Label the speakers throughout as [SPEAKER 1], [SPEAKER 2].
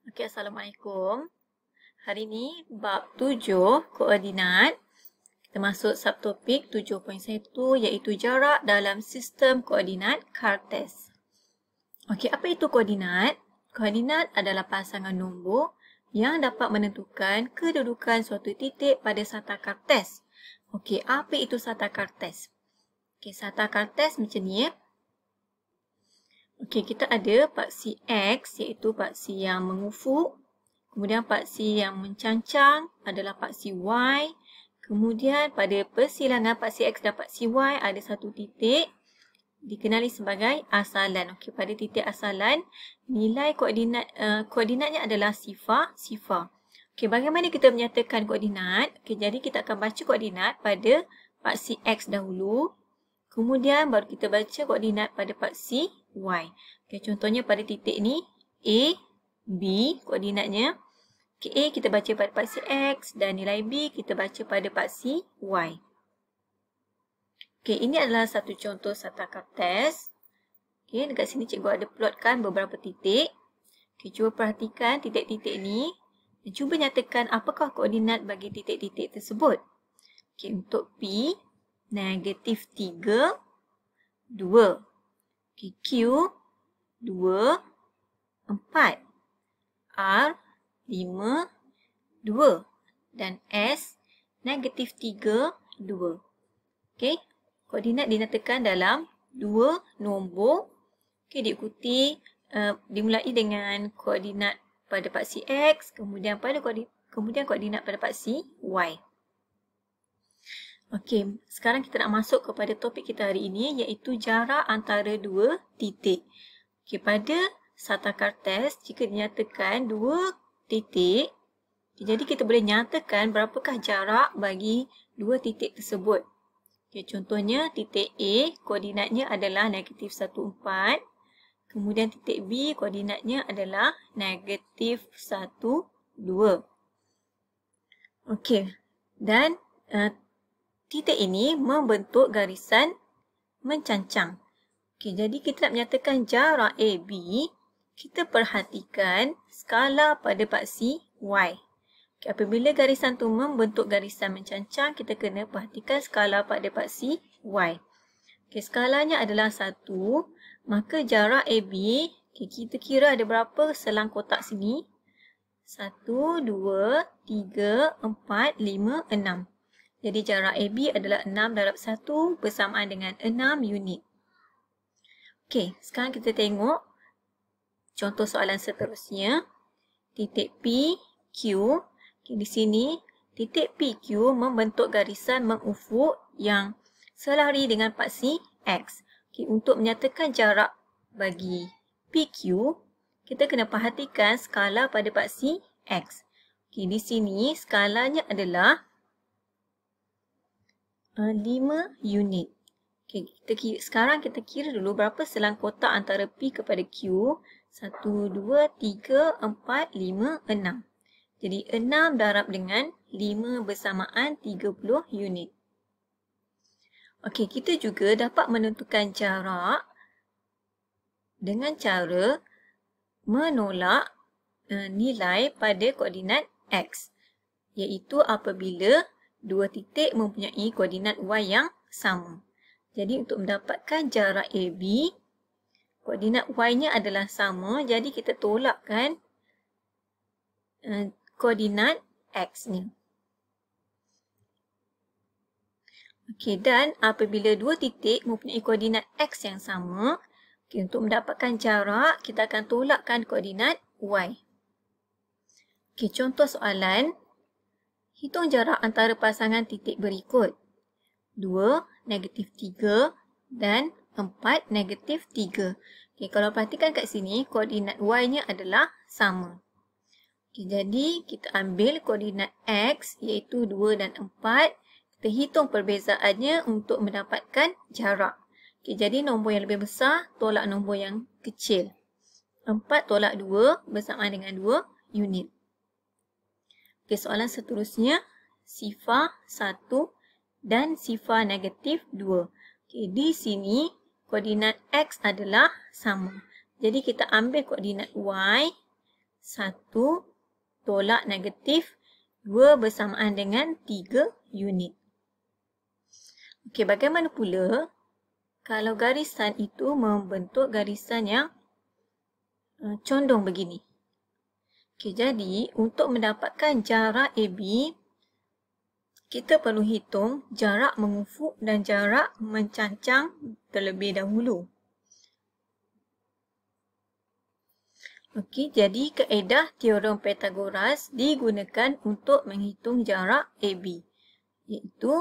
[SPEAKER 1] Okey, Assalamualaikum. Hari ini bab 7 koordinat. Kita masuk subtopik 7.1 iaitu jarak dalam sistem koordinat Cartesian. Okey, apa itu koordinat? Koordinat adalah pasangan nombor yang dapat menentukan kedudukan suatu titik pada sata Cartesian. Okey, apa itu sata Cartesian? Okey, sata Cartesian macam ni ya. Okey, kita ada paksi X iaitu paksi yang mengufuk. Kemudian paksi yang mencancang adalah paksi Y. Kemudian pada persilangan paksi X dan paksi Y ada satu titik dikenali sebagai asalan. Okey, pada titik asalan nilai koordinatnya adalah sifar. Okey, bagaimana kita menyatakan koordinat? Okey, jadi kita akan baca koordinat pada paksi X dahulu. Kemudian baru kita baca koordinat pada paksi Y. Okay, contohnya pada titik ni A, B koordinatnya. Okay, A kita baca pada paksi X dan nilai B kita baca pada paksi Y. Okay, ini adalah satu contoh sata Cartesian. Okay, dekat sini cikgu ada plotkan beberapa titik. Okay, cuba perhatikan titik-titik ni dan cuba nyatakan apakah koordinat bagi titik-titik tersebut. Okay, untuk P negatif 3, 2. Okay, Q, 2, 4. R, 5, 2. Dan S, negatif 3, 2. Okay, koordinat dinyatakan dalam dua nombor. Okay, diikuti, dimulai dengan koordinat pada paksi X, kemudian koordinat pada paksi Y. Okey, sekarang kita nak masuk kepada topik kita hari ini iaitu jarak antara dua titik. Okey, pada sata Cartesian jika dinyatakan dua titik, jadi kita boleh nyatakan berapakah jarak bagi dua titik tersebut. Okey, contohnya titik A koordinatnya adalah negatif 1, 4. Kemudian titik B koordinatnya adalah negatif 1, 2. Okey, dan titik ini membentuk garisan mencancang. Okey, jadi kita nak menyatakan jarak AB, kita perhatikan skala pada paksi Y. Okey, apabila garisan tu membentuk garisan mencancang, kita kena perhatikan skala pada paksi Y. Okey, skalanya adalah 1, maka jarak AB, okay, kita kira ada berapa selang kotak sini? 1, 2, 3, 4, 5, 6. Jadi jarak AB adalah 6 darab 1 bersamaan dengan 6 unit. Okey, sekarang kita tengok contoh soalan seterusnya. Titik P, Q. Okay, di sini titik PQ membentuk garisan mengufuk yang selari dengan paksi X. Okay, untuk menyatakan jarak bagi PQ, kita kena perhatikan skala pada paksi X. Okay, di sini skalanya adalah 5 unit. Okay, sekarang kita kira dulu berapa selang kotak antara P kepada Q. 1, 2, 3, 4, 5, 6. Jadi 6 darab dengan 5 bersamaan 30 unit. Okey, kita juga dapat menentukan jarak dengan cara menolak nilai pada koordinat X. Iaitu apabila dua titik mempunyai koordinat Y yang sama. Jadi untuk mendapatkan jarak AB, koordinat Y-nya adalah sama. Jadi kita tolakkan koordinat X-nya. Okey, dan apabila dua titik mempunyai koordinat X yang sama, okay, untuk mendapatkan jarak, kita akan tolakkan koordinat Y. Okey, contoh soalan. Hitung jarak antara pasangan titik berikut. 2, negatif 3 dan 4, negatif 3. Okay, kalau perhatikan kat sini, koordinat Y-nya adalah sama. Okay, jadi kita ambil koordinat X iaitu 2 dan 4. Kita hitung perbezaannya untuk mendapatkan jarak. Okay, jadi nombor yang lebih besar tolak nombor yang kecil. 4 tolak 2 bersamaan dengan 2 unit. Okay, soalan seterusnya, sifar 1 dan sifar negatif 2. Okay, di sini koordinat X adalah sama. Jadi kita ambil koordinat Y 1 tolak negatif 2 bersamaan dengan 3 unit. Okey, bagaimana pula kalau garisan itu membentuk garisan yang condong begini? Okey, jadi untuk mendapatkan jarak AB, kita perlu hitung jarak mengufuk dan jarak mencancang terlebih dahulu. Okey, jadi kaedah teorem Pythagoras digunakan untuk menghitung jarak AB, iaitu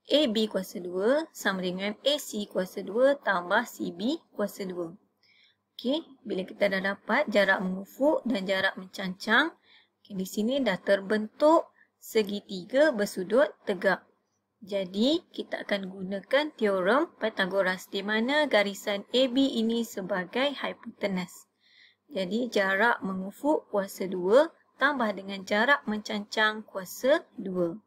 [SPEAKER 1] AB kuasa 2 sama dengan AC kuasa 2 tambah CB kuasa 2. Okey, bila kita dah dapat jarak mengufuk dan jarak mencancang, di sini dah terbentuk segitiga bersudut tegak. Jadi, kita akan gunakan teorem Pythagoras di mana garisan AB ini sebagai hipotenus. Jadi, jarak mengufuk kuasa 2 tambah dengan jarak mencancang kuasa 2.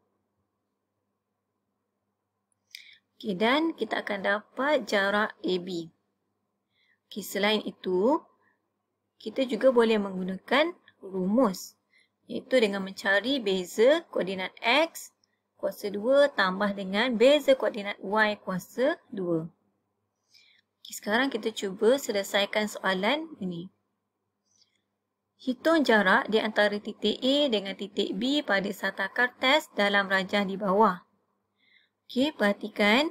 [SPEAKER 1] Okey, dan kita akan dapat jarak AB. Okey, selain itu, kita juga boleh menggunakan rumus, iaitu dengan mencari beza koordinat X kuasa 2 tambah dengan beza koordinat Y kuasa 2. Okay, sekarang kita cuba selesaikan soalan ini. Hitung jarak di antara titik A dengan titik B pada sata kertas dalam rajah di bawah. Okey, perhatikan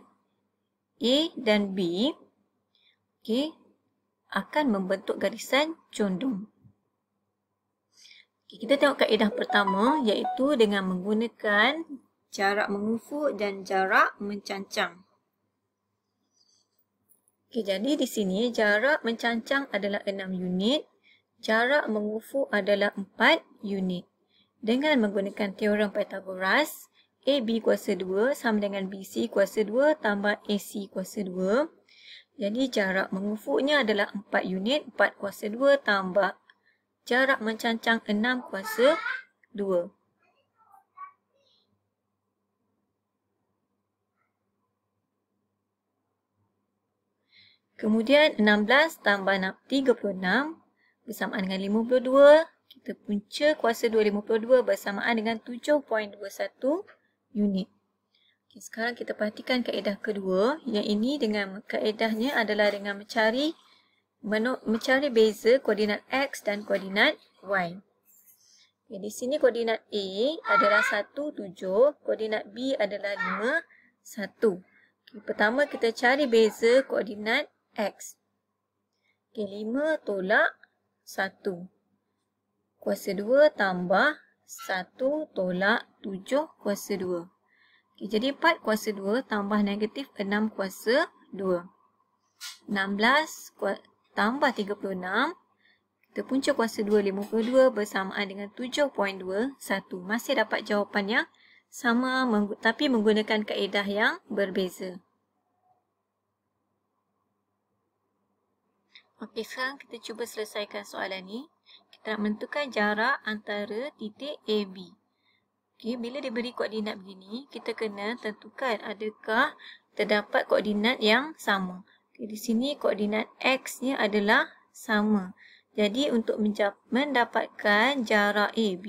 [SPEAKER 1] A dan B akan membentuk garisan condong. Kita tengok kaedah pertama, iaitu dengan menggunakan jarak mengufuk dan jarak mencancang. Jadi di sini jarak mencancang adalah 6 unit, jarak mengufuk adalah 4 unit. Dengan menggunakan teorem Pythagoras, AB kuasa 2 sama dengan BC kuasa 2 tambah AC kuasa 2. Jadi jarak mengufuknya adalah 4 unit, 4 kuasa 2 tambah jarak mencancang 6 kuasa 2. Kemudian 16 tambah 36 bersamaan dengan 52. Kita punca kuasa 2 52 bersamaan dengan 7.21 unit. Okay, sekarang kita perhatikan kaedah kedua. Yang ini dengan kaedahnya adalah dengan mencari beza koordinat X dan koordinat Y. Okay, di sini koordinat A adalah 1, 7. Koordinat B adalah 5, 1. Okay, pertama kita cari beza koordinat X. Okay, 5 tolak 1. Kuasa 2 tambah 1 tolak 7 kuasa 2. Okay, jadi 4 kuasa 2 tambah negatif 6 kuasa 2. 16 tambah 36. Kita punca kuasa 2, 52 bersamaan dengan 7.21. Masih dapat jawapan yang sama tapi menggunakan kaedah yang berbeza. Okey, sekarang kita cuba selesaikan soalan ni. Kita nak menentukan jarak antara titik AB. Okey, bila diberi koordinat begini, kita kena tentukan adakah terdapat koordinat yang sama. Okay, di sini koordinat X-nya adalah sama. Jadi untuk mendapatkan jarak AB,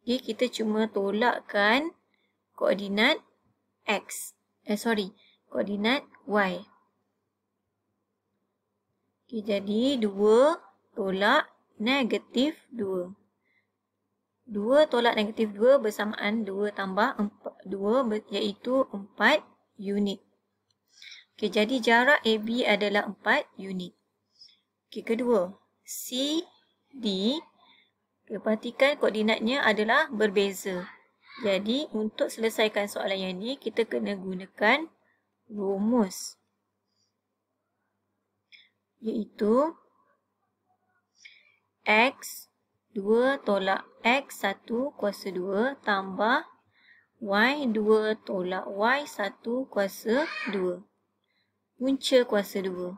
[SPEAKER 1] kita cuma tolakkan koordinat X. Koordinat Y. Okay, jadi 2 tolak negatif 2. 2 tolak negatif 2 bersamaan 2 tambah 2 iaitu 4 unit. Okay, jadi jarak AB adalah 4 unit. Okay, kedua, CD. Okay, perhatikan koordinatnya adalah berbeza. Jadi, untuk selesaikan soalan yang ini, kita kena gunakan rumus. Iaitu X 2 tolak X 1 kuasa 2 tambah Y 2 tolak Y 1 kuasa 2. Punca kuasa 2.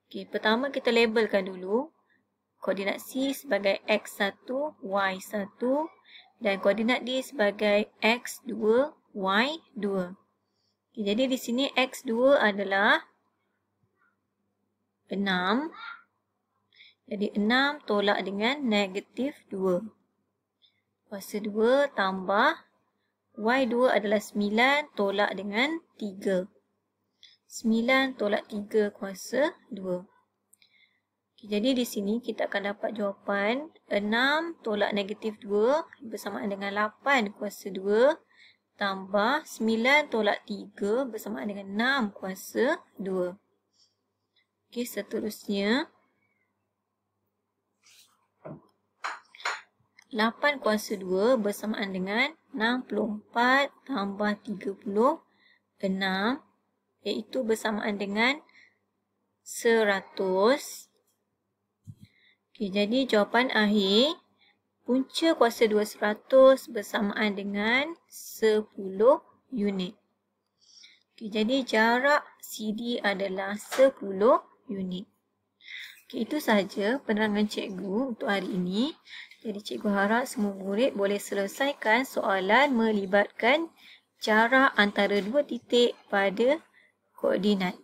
[SPEAKER 1] Okay, pertama kita labelkan dulu. Koordinat C sebagai X1, Y1 dan koordinat D sebagai X2, Y2. Okay, jadi di sini X2 adalah 6. Jadi 6 tolak dengan negatif 2. Kuasa 2 tambah Y2 adalah 9 tolak dengan 3. 9 tolak 3 kuasa 2. Jadi di sini kita akan dapat jawapan 6 tolak negatif 2 bersamaan dengan 8 kuasa 2 tambah 9 tolak 3 bersamaan dengan 6 kuasa 2. Okey, seterusnya 8 kuasa 2 bersamaan dengan 64 tambah 36 iaitu bersamaan dengan 100. Okey, jadi jawapan akhir punca kuasa 2 100 bersamaan dengan 10 unit. Okey, jadi jarak CD adalah 10 unit. Okey, itu sahaja penerangan cikgu untuk hari ini. Jadi cikgu harap semua murid boleh selesaikan soalan melibatkan jarak antara dua titik pada koordinat.